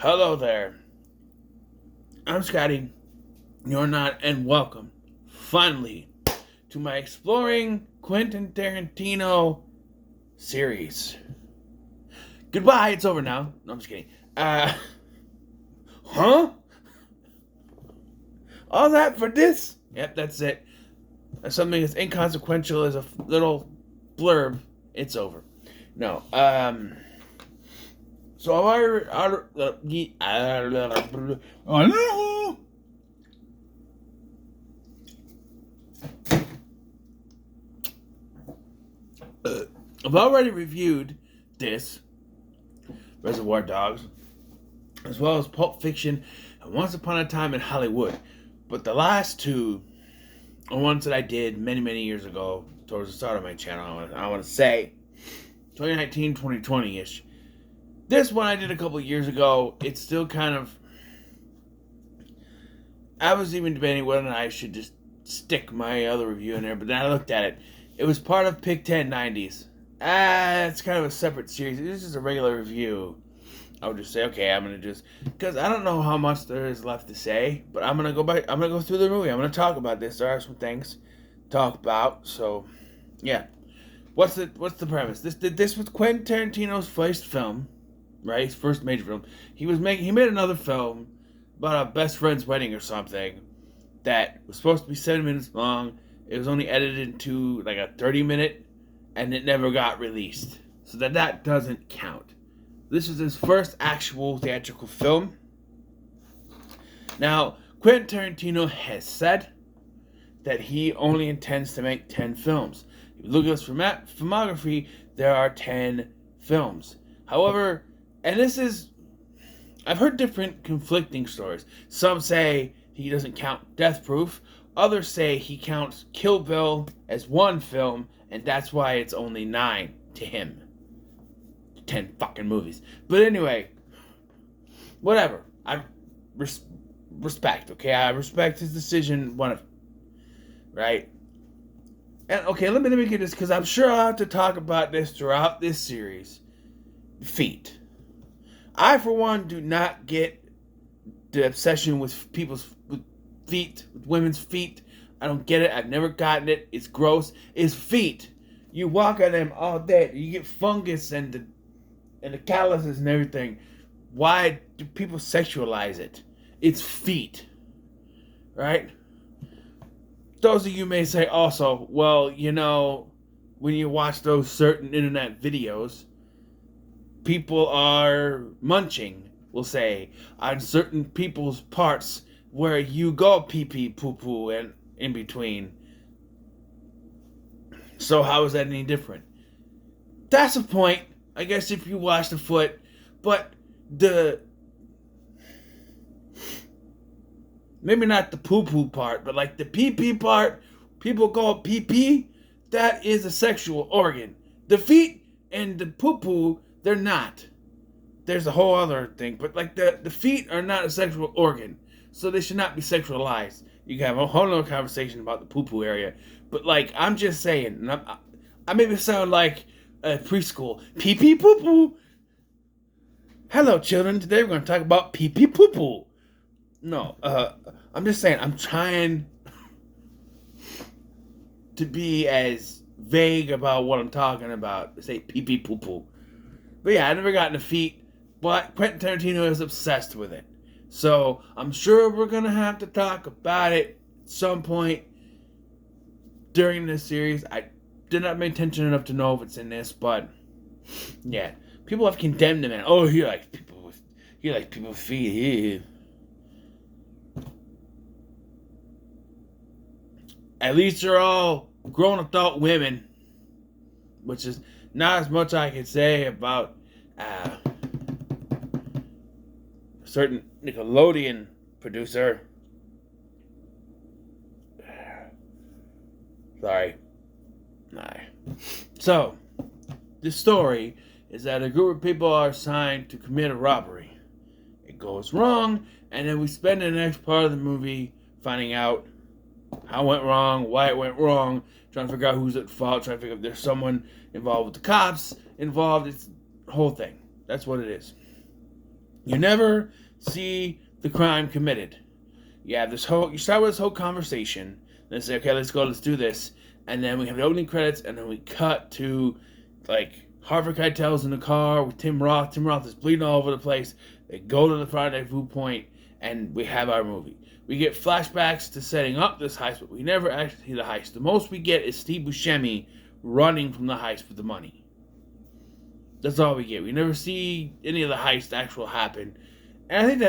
Hello there. I'm Scotty. You're not, and welcome, finally, to my Exploring Quentin Tarantino series. Goodbye, it's over now. No, I'm just kidding. Huh? All that for this? Yep, that's it. Something as inconsequential as a little blurb. It's over. No, so I've already reviewed this, Reservoir Dogs, as well as Pulp Fiction and Once Upon a Time in Hollywood. But the last two are ones that I did many, many years ago, towards the start of my channel. I want to say 2019, 2020-ish. This one I did a couple years ago. It's still kind of... I was even debating whether or not I should just stick my other review in there, but then I looked at it. It was part of Pick 10 90s. It's kind of a separate series. This is a regular review. I would just say, okay, I'm gonna just, because I don't know how much there is left to say, but I'm gonna go through the movie. I'm gonna talk about this. There are some things to talk about. So, yeah. What's the premise? This was Quentin Tarantino's first film, right? His first major film. He made another film about a best friend's wedding or something that was supposed to be 7 minutes long. It was only edited into like a 30-minute, and it never got released. So that doesn't count. This is his first actual theatrical film. Now, Quentin Tarantino has said that he only intends to make 10 films. If you look at his filmography, there are 10 films. However, and this is... I've heard different conflicting stories. Some say he doesn't count Death Proof. Others say he counts Kill Bill as one film, and that's why it's only 9 to him. 10 fucking movies. But anyway, whatever. I respect, okay? I respect his decision, right? And okay, let me get this, because I'm sure I'll have to talk about this throughout this series. Feet. I, for one, do not get the obsession with feet, with women's feet. I don't get it. I've never gotten it. It's gross. It's feet. You walk on them all day. You get fungus and the calluses and everything. Why do people sexualize it? It's feet. Right? Those of you may say also, well, you know, when you watch those certain internet videos, people are munching, we'll say, on certain people's parts where you go pee-pee, poo-poo, and in between. So how is that any different? That's the point. I guess if you wash the foot, but maybe not the poo-poo part, but like the pee-pee part, people go pee-pee, that is a sexual organ. The feet and the poo-poo, they're not. There's a whole other thing, but like the feet are not a sexual organ, so they should not be sexualized. You can have a whole other conversation about the poo-poo area, but like, I'm just saying, I maybe sound like preschool. Pee pee poo poo. Hello, children. Today we're going to talk about pee pee poo poo. No, I'm just saying. I'm trying to be as vague about what I'm talking about. Say pee pee poo poo. But yeah, I never gotten the feet. But Quentin Tarantino is obsessed with it. So I'm sure we're going to have to talk about it at some point during this series. I did not pay attention enough to know if it's in this, but yeah, people have condemned him. And oh, he likes people with feet. At least they're all grown adult women, which is not as much I can say about a certain Nickelodeon producer. Sorry. So, the story is that a group of people are assigned to commit a robbery. It goes wrong, and then we spend the next part of the movie finding out how it went wrong, why it went wrong, trying to figure out who's at fault, trying to figure out if there's someone involved with the cops involved. It's the whole thing. That's what it is. You never see the crime committed. You start with this whole conversation, then say, okay, let's do this, and then we have the opening credits, and then we cut to like Harvey Keitel's in the car with Tim Roth. Tim Roth is bleeding all over the place. They go to the rendezvous point, and we have our movie. We get flashbacks to setting up this heist, but we never actually see the heist. The most we get is Steve Buscemi running from the heist with the money. That's all we get. We never see any of the heist actual happen. And I think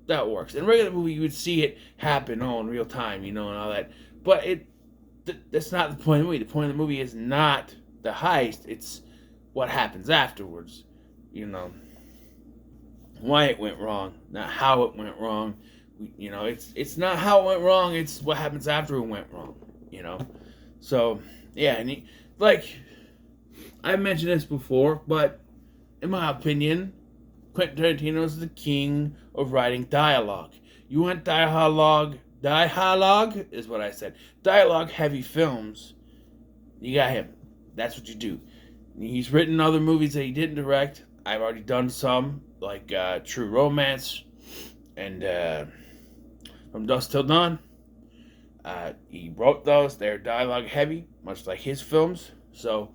that works. In a regular movie, you would see it happen all in real time, and all that. But that's not the point of the movie. The point of the movie is not the heist. It's what happens afterwards. Why it went wrong, not how it went wrong. It's not how it went wrong. It's what happens after it went wrong. So yeah, and I've mentioned this before, but in my opinion, Quentin Tarantino is the king of writing dialogue. You want dialogue is what I said. Dialogue heavy films. You got him. That's what you do. He's written other movies that he didn't direct. I've already done some, like True Romance and From Dusk Till Dawn. He wrote those. They're dialogue heavy, much like his films. So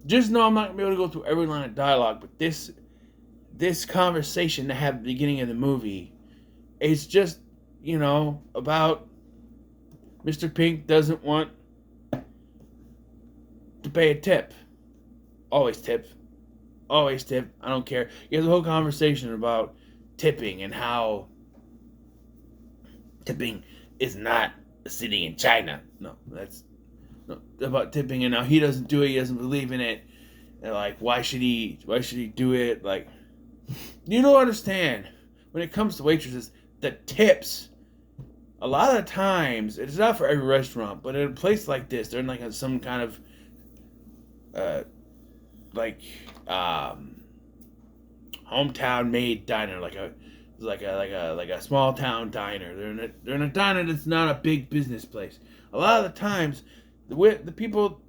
just know I'm not going to be able to go through every line of dialogue, but this conversation they have at the beginning of the movie is just, about Mr. Pink doesn't want to pay a tip. Always tip. Always tip. I don't care. You have the whole conversation about tipping and how tipping is not a city in China. No, that's about tipping and how he doesn't do it. He doesn't believe in it. And why should he do it? You don't understand. When it comes to waitresses, the tips, a lot of times, it's not for every restaurant, but in a place like this, they're in some kind of hometown made diner, like a small town diner. They're in a diner that's not a big business place. A lot of the times, the people,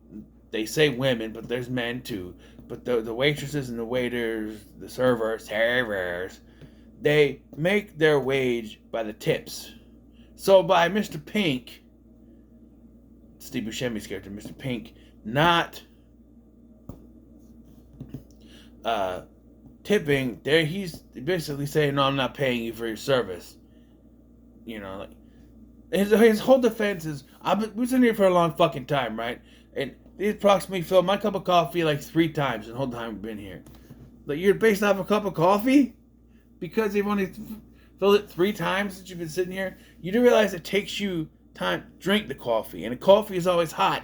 they say women, but there's men too. But the waitresses and the waiters, the servers, they make their wage by the tips. So by Mr. Pink, Steve Buscemi's character, Mr. Pink, not tipping, there he's basically saying, no, I'm not paying you for your service. His whole defense is, we've been sitting here for a long fucking time, right? And they approximately filled my cup of coffee 3 times the whole time we've been here. You're based off a cup of coffee? Because they've only filled it 3 times since you've been sitting here? You do realize it takes you time to drink the coffee, and the coffee is always hot.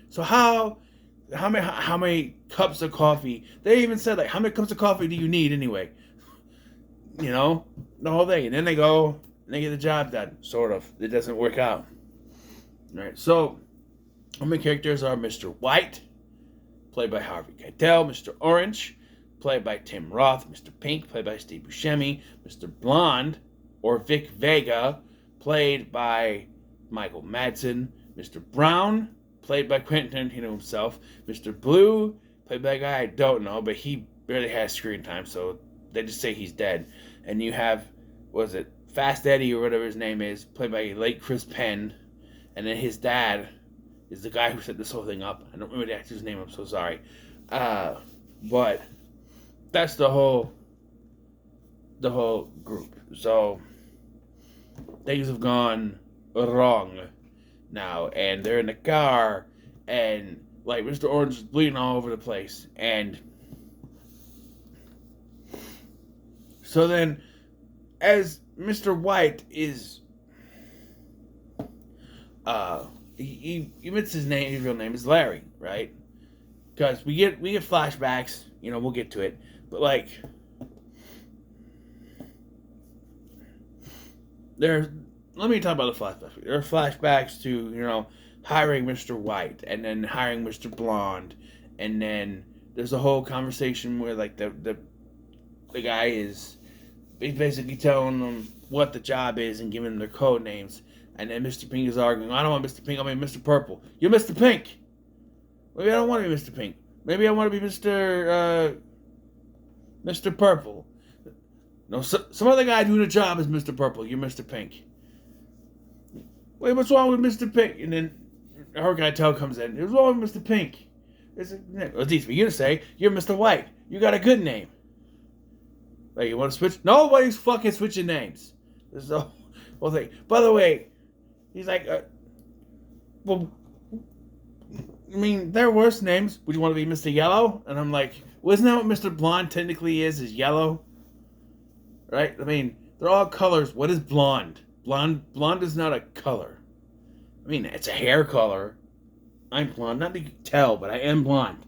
So how many cups of coffee? They even said, how many cups of coffee do you need anyway? The whole thing. And then they go and they get the job done, sort of. It doesn't work out. Right, so our main characters are Mr. White, played by Harvey Keitel, Mr. Orange, played by Tim Roth, Mr. Pink, played by Steve Buscemi, Mr. Blonde, or Vic Vega, played by Michael Madsen, Mr. Brown, played by Quentin Tarantino himself, Mr. Blue, played by a guy I don't know, but he barely has screen time, so they just say he's dead. And you have, Fast Eddie or whatever his name is, played by late Chris Penn, and then his dad is the guy who set this whole thing up. I don't remember the actor's name, I'm so sorry. But that's the whole group. So things have gone wrong now, and they're in the car, and Mr. Orange is bleeding all over the place, and so then as Mr. White is he admits his real name is Larry, right? Because we get flashbacks, we'll get to it, but let me talk about the flashbacks. There are flashbacks to, hiring Mr. White, and then hiring Mr. Blonde, and then there's a whole conversation where, the guy he's basically telling them what the job is and giving them their code names, and then Mr. Pink is arguing, I don't want Mr. Pink, I mean Mr. Purple. You're Mr. Pink! Maybe I don't want to be Mr. Pink. Maybe I want to be Mr. Purple. No, some other guy doing a job is Mr. Purple. You're Mr. Pink. Wait, what's wrong with Mr. Pink? And then her guy Tell comes in. What's wrong with Mr. Pink? It's easy for you to say. You're Mr. White. You got a good name. Like, you want to switch? Nobody's fucking switching names. This is the whole thing. By the way, he's like, well, I mean, there are worse names. Would you want to be Mr. Yellow? And I'm like, well, isn't that what Mr. Blonde technically is yellow? Right? I mean, they're all colors. What is blonde? Blonde is not a color. I mean, it's a hair color. I'm blonde. Not that you can tell, but I am blonde.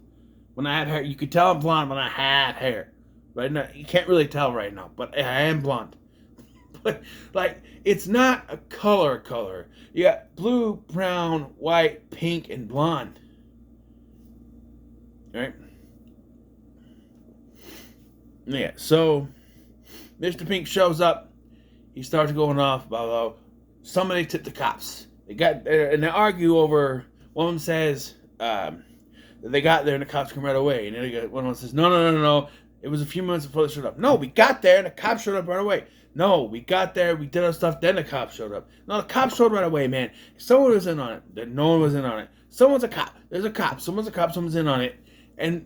When I have hair, you could tell I'm blonde when I have hair. Right now, you can't really tell right now, but I am blonde. But, like, it's not a color. You got blue, brown, white, pink, and blonde. Right? Yeah, so Mr. Pink shows up. He starts going off about somebody tipped the cops. They argue over. One of them says that they got there and the cops come right away, and then one of them says, no. It was a few minutes before they showed up. No, we got there and the cops showed up right away. No, we got there, we did our stuff, then the cops showed up. No, the cops showed right away, man. Someone was in on it. Then no one was in on it. Someone's a cop. There's a cop. Someone's a cop. Someone's in on it. And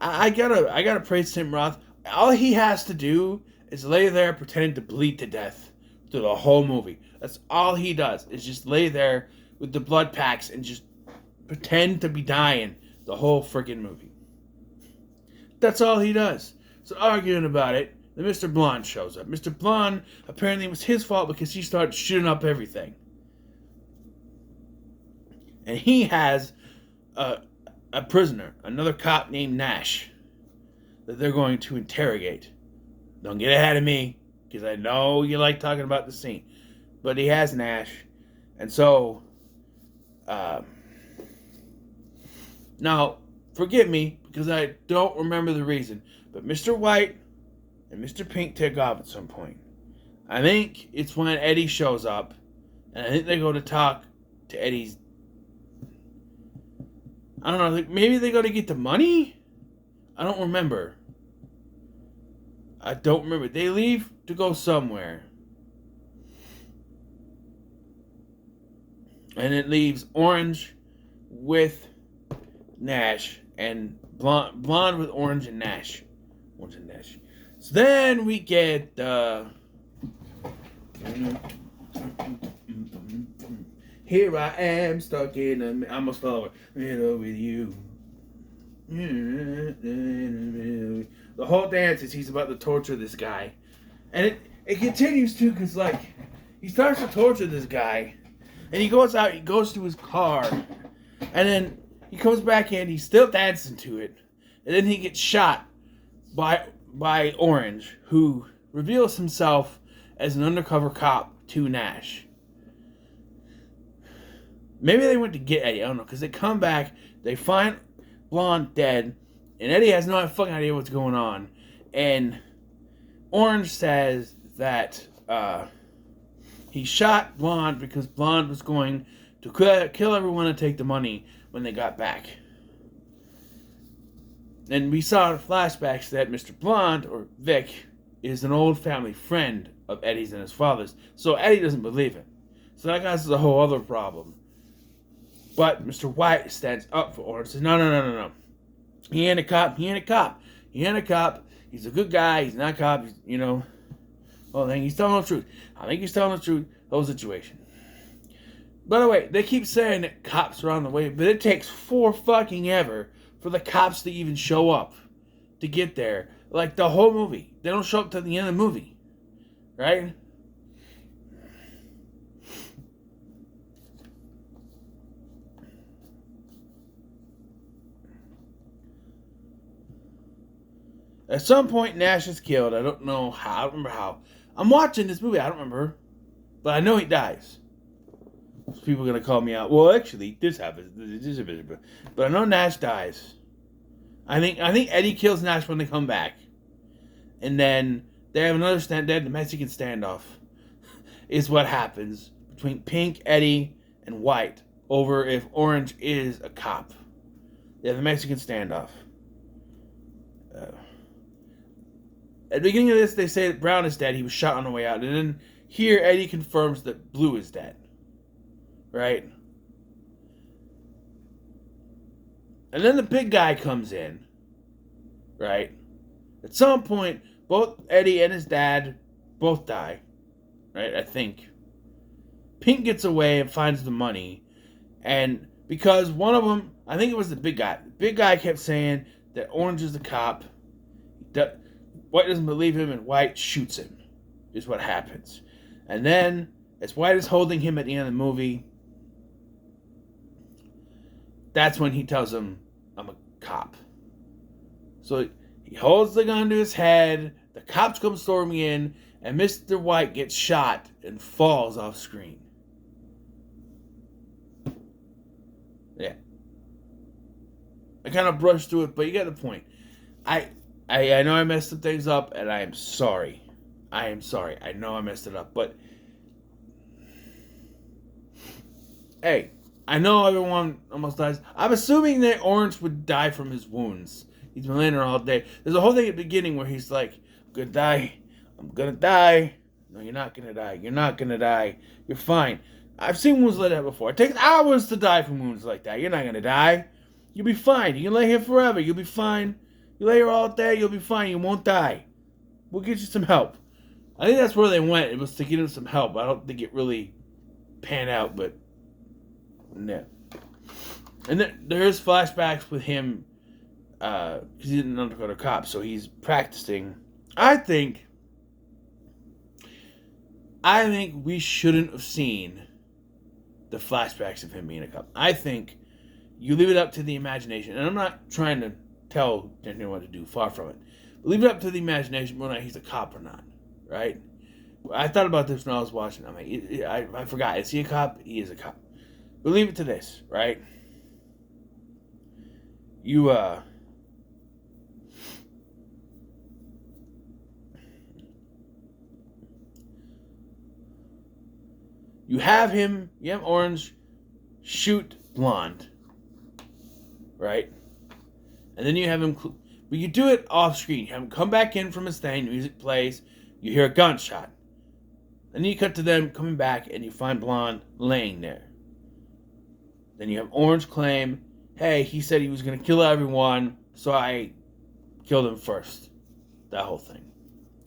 I gotta praise Tim Roth. All he has to do is lay there pretending to bleed to death through the whole movie. That's all he does, is just lay there with the blood packs and just pretend to be dying the whole freaking movie. That's all he does. So arguing about it, then Mr. Blonde shows up. Mr. Blonde, apparently it was his fault because he started shooting up everything. And he has a prisoner, another cop named Nash, that they're going to interrogate. Don't get ahead of me, because I know you like talking about the scene. But he has Nash. And so, now, forgive me, because I don't remember the reason, but Mr. White and Mr. Pink take off at some point. I think it's when Eddie shows up, and I think they go to talk to Eddie's... I don't know, maybe they go to get the money? I don't remember. They leave to go somewhere. And it leaves Orange with Nash and blonde with Orange and Nash. So then we get here I am stuck in the... I almost fell over. Middle with you. The whole dance is he's about to torture this guy. And it continues too, because like he starts to torture this guy. And he goes to his car. And then he comes back in, he's still dancing to it. And then he gets shot by Orange, who reveals himself as an undercover cop to Nash. Maybe they went to get Eddie, I don't know, because they come back, they find Blonde dead, and Eddie has no fucking idea what's going on. And Orange says that he shot Blonde because Blonde was going to kill everyone and take the money when they got back. And we saw in flashbacks that Mr. Blonde, or Vic, is an old family friend of Eddie's and his father's. So Eddie doesn't believe it. So that causes a whole other problem. But Mr. White stands up for Orange and says, no. He ain't a cop. He's a good guy. He's not a cop. Well, then he's telling the truth. I think he's telling the truth. Whole situation. By the way, they keep saying that cops are on the way, but it takes fucking ever for the cops to even show up to get there. Like the whole movie. They don't show up till the end of the movie. Right? At some point, Nash is killed. I don't know how. I don't remember how. I'm watching this movie. I don't remember. But I know he dies. People are going to call me out. Well, actually, this happens. But I know Nash dies. I think Eddie kills Nash when they come back. And then they have another the Mexican standoff. Is what happens between Pink, Eddie, and White over if Orange is a cop. They have the Mexican standoff. At the beginning of this, they say that Brown is dead. He was shot on the way out. And then here, Eddie confirms that Blue is dead. Right? And then the big guy comes in. Right? At some point, both Eddie and his dad both die. Right? I think. Pink gets away and finds the money. And because one of them, I think it was the big guy. The big guy kept saying that Orange is the cop. White doesn't believe him, and White shoots him, is what happens. And then, as White is holding him at the end of the movie, that's when he tells him, I'm a cop. So he holds the gun to his head, the cops come storming in, and Mr. White gets shot and falls off screen. Yeah. I kind of brushed through it, but you get the point. I know I messed some things up, and I am sorry. I am sorry. I know I messed it up, but hey, I know everyone almost dies. I'm assuming that Orange would die from his wounds. He's been laying there all day. There's a whole thing at the beginning where he's like, I'm gonna die. I'm gonna die. No, you're not gonna die. You're not gonna die. You're fine. I've seen wounds like that before. It takes hours to die from wounds like that. You're not gonna die. You'll be fine. You can lay here forever. You'll be fine. You lay here all day, you'll be fine. You won't die. We'll get you some help. I think that's where they went. It was to get him some help. I don't think it really panned out, but yeah. And then there's flashbacks with him because he's an undercover cop, so he's practicing. I think we shouldn't have seen the flashbacks of him being a cop. I think you leave it up to the imagination, and I'm not trying to tell Tarantino what to do, far from it. But leave it up to the imagination whether or not he's a cop or not, right? I thought about this when I was watching. I'm like, I forgot. Is he a cop? He is a cop. But leave it to this, right? You have him, you have Orange shoot Blonde, right? And then you have him, but you do it off screen. You have him come back in from his thing, music plays, you hear a gunshot. Then you cut to them coming back and you find Blonde laying there. Then you have Orange claim, hey, he said he was going to kill everyone, so I killed him first. That whole thing.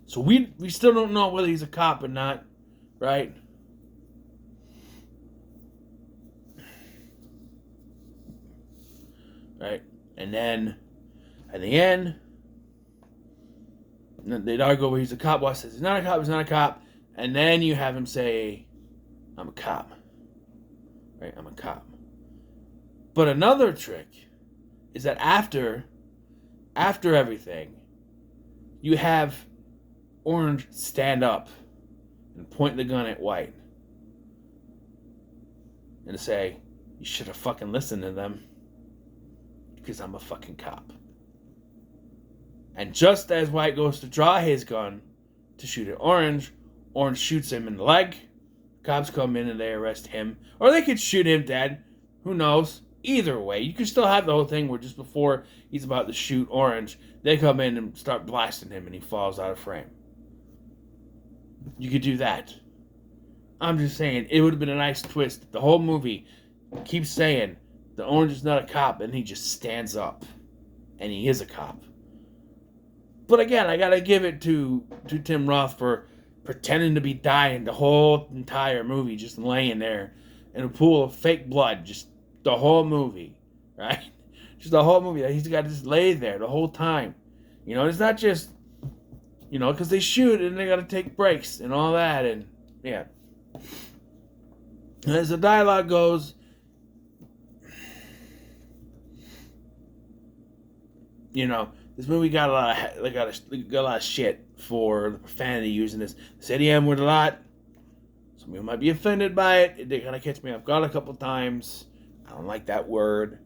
So we still don't know whether he's a cop or not, right? Right? And then, at the end, they'd argue where he's a cop. Boss says he's not a cop, he's not a cop. And then you have him say, I'm a cop. Right? I'm a cop. But another trick is that after everything, you have Orange stand up and point the gun at White. And say, you should have fucking listened to them. Because I'm a fucking cop. And just as White goes to draw his gun to shoot at Orange, Orange shoots him in the leg. Cops come in and they arrest him. Or they could shoot him dead. Who knows? Either way, you can still have the whole thing where just before he's about to shoot Orange, they come in and start blasting him and he falls out of frame. You could do that. I'm just saying, it would have been a nice twist. The whole movie keeps saying, the Orange is not a cop, and he just stands up. And he is a cop. But again, I gotta give it to Tim Roth for pretending to be dying the whole entire movie, just laying there in a pool of fake blood, just the whole movie, right? Just the whole movie. He's got to just lay there the whole time. You know, it's not just, you know, because they shoot and they gotta take breaks and all that, and yeah. And as the dialogue goes, you know, this movie got a lot of shit for the profanity using this. Said the M word a lot. Some people might be offended by it. It did kind of catch me off guard a couple times. I don't like that word,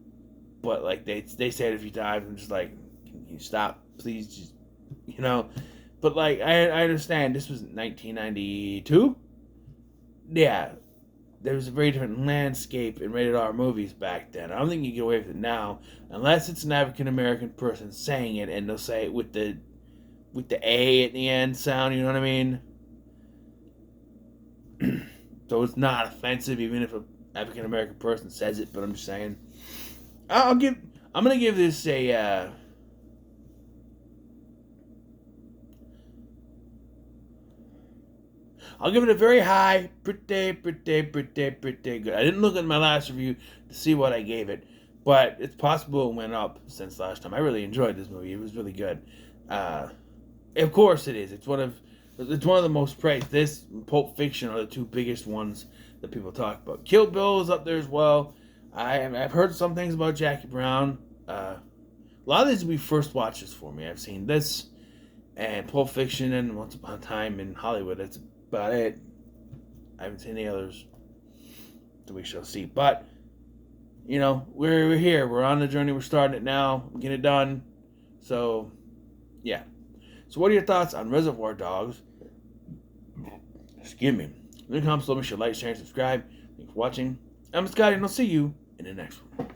but like they say it a few times. I'm just like, can you stop, please? Just, you know. But like I understand this was 1992. Yeah. There was a very different landscape in rated R movies back then. I don't think you get away with it now, unless it's an African American person saying it, and they'll say it with the with the A at the end sound, you know what I mean? So it's not offensive, even if an African American person says it. But I'm just saying, I'm gonna give this a. I'll give it a very high, pretty good. I didn't look at my last review to see what I gave it, but it's possible it went up since last time. I really enjoyed this movie. It was really good. Of course it is. It's one of the most praised. This and Pulp Fiction are the two biggest ones that people talk about. Kill Bill is up there as well. I've heard some things about Jackie Brown. A lot of these will be first watches for me. I've seen this and Pulp Fiction and Once Upon a Time in Hollywood. That's about it. I haven't seen any others, so we shall see. But we're here. We're on the journey. We're starting it now. Get it done. So, yeah. So, what are your thoughts on Reservoir Dogs? Excuse me. In the comments below, make sure to like, share, and subscribe. Thanks for watching. I'm Scotty, and I'll see you in the next one.